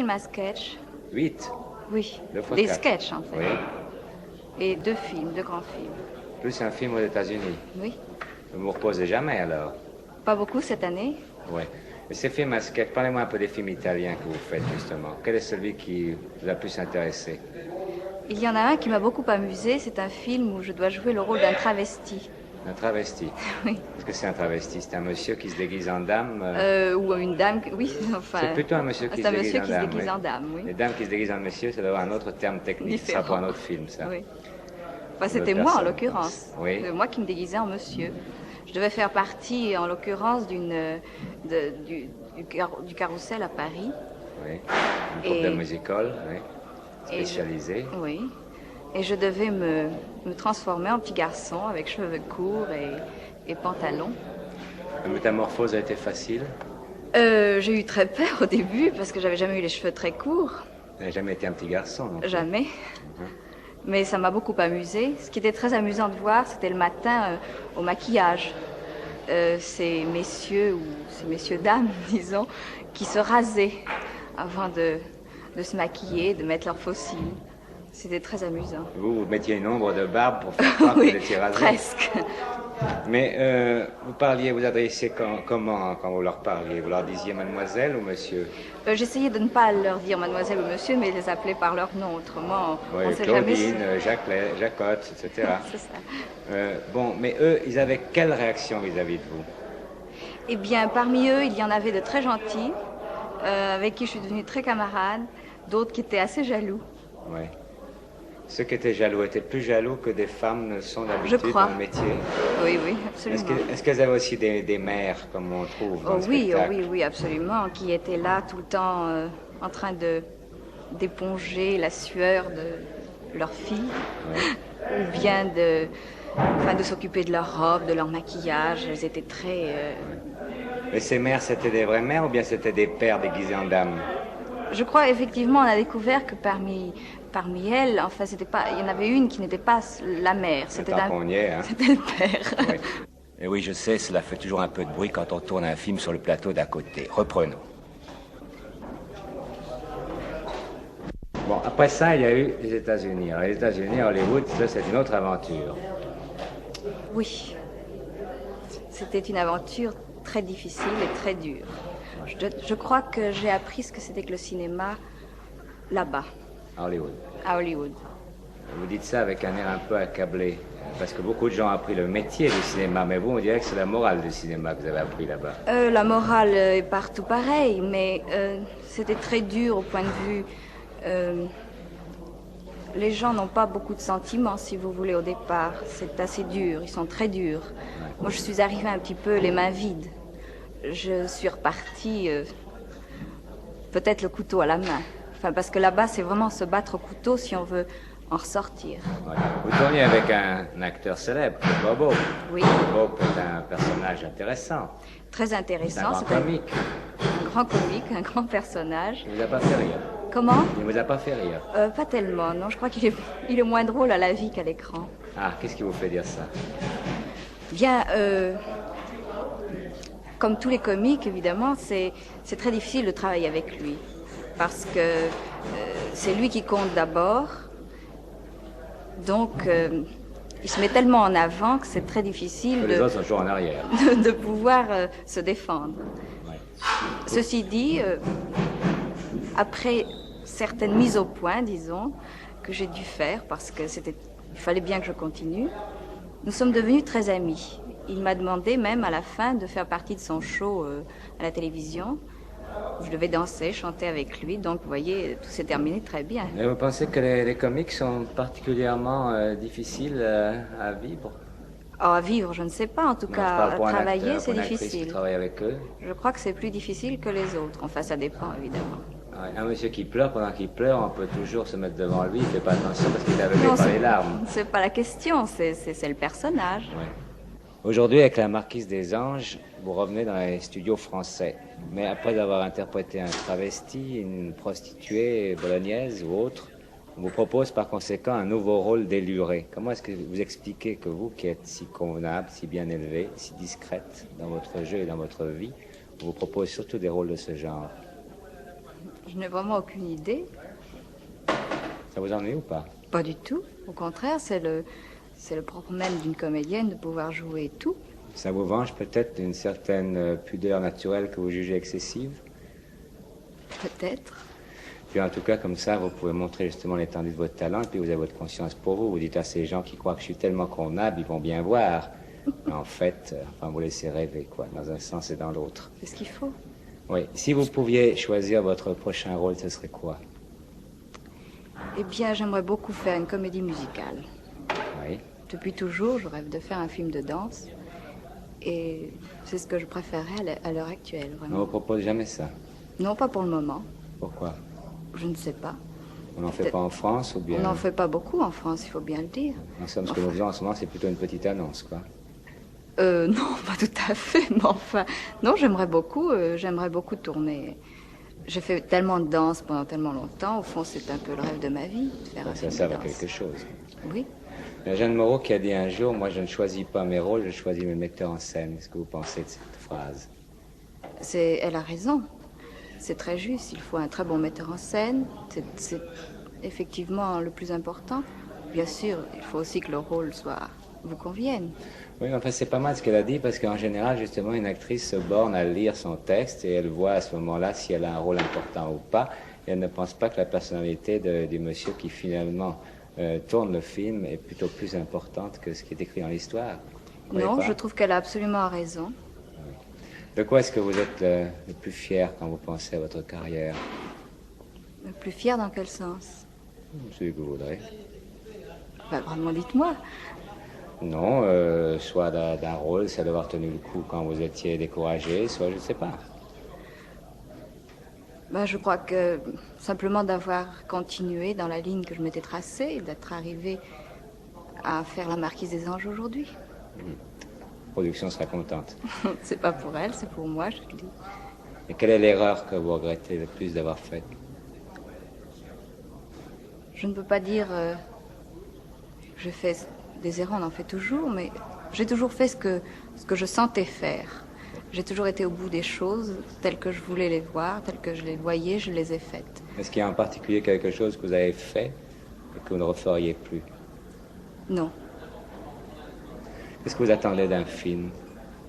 films à sketch. 8? Oui, Deux fois des quatre. sketchs en fait. Oui. Et 2 films, 2 grands films. Plus un film aux États-Unis. Oui. Vous ne vous reposez jamais alors? Pas beaucoup cette année. Oui. Et ces films à sketch, parlez-moi un peu des films italiens que vous faites justement. Quel est celui qui vous a le plus intéressé? Il y en a un qui m'a beaucoup amusé, c'est un film où je dois jouer le rôle d'un travesti. Un travesti. Oui. Est-ce que c'est un travesti? C'est un monsieur qui se déguise en dame? Ou une dame, oui, enfin... C'est plutôt un monsieur qui se déguise en dame. C'est un monsieur qui se déguise en dame, oui. Les dames qui se déguisent en monsieur, ça doit avoir un autre terme technique. Ce sera pour un autre film, ça. Oui. Enfin, c'était moi en l'occurrence. Oui. C'est moi qui me déguisais en monsieur. Je devais faire partie, en l'occurrence, du carrousel à Paris. Oui. Une troupe de musical, oui. Spécialisée. Oui. Et je devais me transformer en petit garçon avec cheveux courts et pantalon. La métamorphose a été facile? J'ai eu très peur au début parce que j'avais jamais eu les cheveux très courts. Vous n'avez jamais été un petit garçon, non? Jamais. Mais ça m'a beaucoup amusé. Ce qui était très amusant de voir, c'était le matin au maquillage. Ces messieurs, ou ces messieurs-dames, disons, qui se rasaient avant de se maquiller, de mettre leurs faux cils. C'était très amusant. Vous mettiez une ombre de barbe pour faire croire que vous étiez rasé? Presque. Mais vous adressiez comment quand vous leur parliez? Vous leur disiez mademoiselle ou monsieur? J'essayais de ne pas leur dire mademoiselle ou monsieur, mais les appeler par leur nom. Autrement, oui, on ne sait Claudine, jamais... Jacotte, etc. C'est ça. Bon, mais eux, ils avaient quelle réaction vis-à-vis de vous? Eh bien, parmi eux, il y en avait de très gentils, avec qui je suis devenue très camarade, d'autres qui étaient assez jaloux. Oui. Ceux qui étaient jaloux étaient plus jaloux que des femmes ne sont d'habitude dans le métier. Oui, oui, absolument. Est-ce qu'elles avaient aussi des mères, comme on trouve dans le spectacle? Oui, absolument, qui étaient là tout le temps en train d'éponger la sueur de leur fille, ou bien de s'occuper de leur robe, de leur maquillage. Elles étaient très... Mais ces mères, c'était des vraies mères ou bien c'était des pères déguisés en dames? Je crois effectivement, on a découvert que parmi elles, enfin, il y en avait une qui n'était pas la mère. C'était le père. Oui. Et oui, je sais, cela fait toujours un peu de bruit quand on tourne un film sur le plateau d'à côté. Reprenons. Bon, après ça, il y a eu les États-Unis. Alors, les États-Unis, Hollywood, ça, c'est une autre aventure. Oui. C'était une aventure très difficile et très dure. Je crois que j'ai appris ce que c'était que le cinéma là-bas. À Hollywood. À Hollywood. Vous dites ça avec un air un peu accablé, parce que beaucoup de gens ont appris le métier du cinéma, mais vous, on dirait que c'est la morale du cinéma que vous avez appris là-bas. La morale est partout pareille, mais c'était très dur au point de vue... les gens n'ont pas beaucoup de sentiments, si vous voulez, au départ. C'est assez dur, ils sont très durs. Ouais. Moi, je suis arrivée un petit peu les mains vides. Je suis repartie, peut-être le couteau à la main. Enfin, parce que là-bas, c'est vraiment se battre au couteau si on veut en ressortir. Ouais. Vous tourniez avec un acteur célèbre, Bobo. Oui. Bobo est un personnage intéressant. Très intéressant. C'est un grand comique. Un grand comique, un grand personnage. Il ne vous a pas fait rire? Comment? Il ne vous a pas fait rire? Pas tellement, non. Je crois qu'il est moins drôle à la vie qu'à l'écran. Ah, qu'est-ce qui vous fait dire ça? Bien, comme tous les comiques, évidemment, c'est très difficile de travailler avec lui. Parce que c'est lui qui compte d'abord. Donc, il se met tellement en avant que c'est très difficile les autres sont toujours en arrière. de pouvoir se défendre. Ouais. Ceci dit, après certaines mises au point, disons, que j'ai dû faire, parce que il fallait bien que je continue, nous sommes devenus très amis. Il m'a demandé même à la fin de faire partie de son show à la télévision. Je devais danser, chanter avec lui, donc vous voyez, tout s'est terminé très bien. Et vous pensez que les comiques sont particulièrement difficiles à vivre? Oh, à vivre, je ne sais pas. En tout cas, à travailler, c'est difficile. Qui travaille avec eux? Je crois que c'est plus difficile que les autres. Enfin, ça dépend, évidemment. Un monsieur qui pleure, pendant qu'il pleure, on peut toujours se mettre devant lui, il ne fait pas attention parce qu'il est aveuglé par les larmes. C'est pas la question, c'est le personnage. Ouais. Aujourd'hui, avec La Marquise des Anges, vous revenez dans les studios français. Mais après avoir interprété un travesti, une prostituée bolognaise ou autre, on vous propose par conséquent un nouveau rôle d'éluré. Comment est-ce que vous expliquez que vous, qui êtes si convenable, si bien élevée, si discrète dans votre jeu et dans votre vie, on vous propose surtout des rôles de ce genre? Je n'ai vraiment aucune idée. Ça vous ennuie ou pas? Pas du tout. Au contraire, c'est le propre même d'une comédienne de pouvoir jouer tout. Ça vous venge peut-être d'une certaine pudeur naturelle que vous jugez excessive? Peut-être. Puis en tout cas, comme ça, vous pouvez montrer justement l'étendue de votre talent, et puis vous avez votre conscience pour vous. Vous dites à ces gens qui croient que je suis tellement convenable, ils vont bien voir. Mais en fait, enfin, vous laissez rêver, quoi, dans un sens et dans l'autre. C'est ce qu'il faut. Oui. Si vous pouviez choisir votre prochain rôle, ce serait quoi? Eh bien, j'aimerais beaucoup faire une comédie musicale. Oui. Depuis toujours, je rêve de faire un film de danse. Et c'est ce que je préférerais à l'heure actuelle, On ne vraiment. vous propose jamais ça. Non, pas pour le moment. Pourquoi? Je ne sais pas. On n'en fait pas en France ou bien... On n'en fait pas beaucoup en France, il faut bien le dire. En somme, ce que nous faisons en ce moment, c'est plutôt une petite annonce, quoi. Non, pas tout à fait, mais enfin... Non, j'aimerais beaucoup tourner. J'ai fait tellement de danse pendant tellement longtemps, au fond, c'est un peu le rêve de ma vie, de faire un Ça film sert de à danse. quelque chose. Oui. Il y a Jeanne Moreau qui a dit un jour, moi je ne choisis pas mes rôles, je choisis mes metteurs en scène. Qu'est-ce que vous pensez de cette phrase? Elle a raison. C'est très juste. Il faut un très bon metteur en scène. C'est effectivement le plus important. Bien sûr, il faut aussi que le rôle vous convienne. Oui, mais enfin c'est pas mal ce qu'elle a dit parce qu'en général, justement, une actrice se borne à lire son texte et elle voit à ce moment-là si elle a un rôle important ou pas. Et elle ne pense pas que la personnalité du monsieur qui finalement tourne le film est plutôt plus importante que ce qui est écrit dans l'histoire. Vous Non, croyez pas? je trouve qu'elle a absolument raison. De quoi est-ce que vous êtes le plus fier quand vous pensez à votre carrière? Le plus fière dans quel sens? Celui que vous voudrez. Bah, vraiment, dites-moi. Non, soit d'un rôle, c'est d'avoir tenu le coup quand vous étiez découragé, soit je ne sais pas. Bah, je crois que simplement d'avoir continué dans la ligne que je m'étais tracée et d'être arrivé à faire La Marquise des Anges aujourd'hui. La production sera contente. C'est pas pour elle, c'est pour moi, je le dis. Et quelle est l'erreur que vous regrettez le plus d'avoir faite? Je ne peux pas dire je fais des erreurs, on en fait toujours, mais j'ai toujours fait ce que je sentais faire. J'ai toujours été au bout des choses, telles que je voulais les voir, telles que je les voyais, je les ai faites. Est-ce qu'il y a en particulier quelque chose que vous avez fait et que vous ne referiez plus? Non. Qu'est-ce que vous attendez d'un film?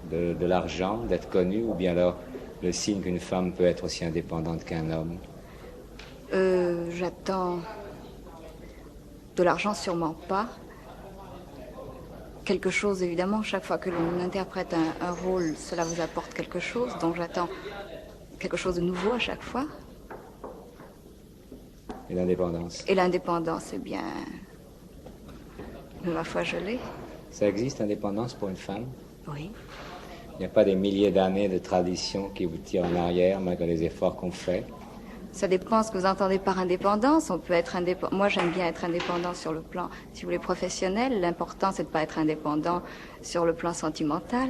De l'argent, d'être connu, ou bien alors le signe qu'une femme peut être aussi indépendante qu'un homme? J'attends de l'argent, sûrement pas. Quelque chose, évidemment, chaque fois que l'on interprète un rôle, cela vous apporte quelque chose, donc j'attends quelque chose de nouveau à chaque fois. Et l'indépendance? Et l'indépendance, eh bien, ma foi, je l'ai. Ça existe, l'indépendance pour une femme? Oui. Il n'y a pas des milliers d'années de tradition qui vous tirent en arrière malgré les efforts qu'on fait? Ça dépend ce que vous entendez par indépendance. On peut être indépendant. Moi, j'aime bien être indépendant sur le plan, si vous voulez, professionnel. L'important, c'est de ne pas être indépendant sur le plan sentimental.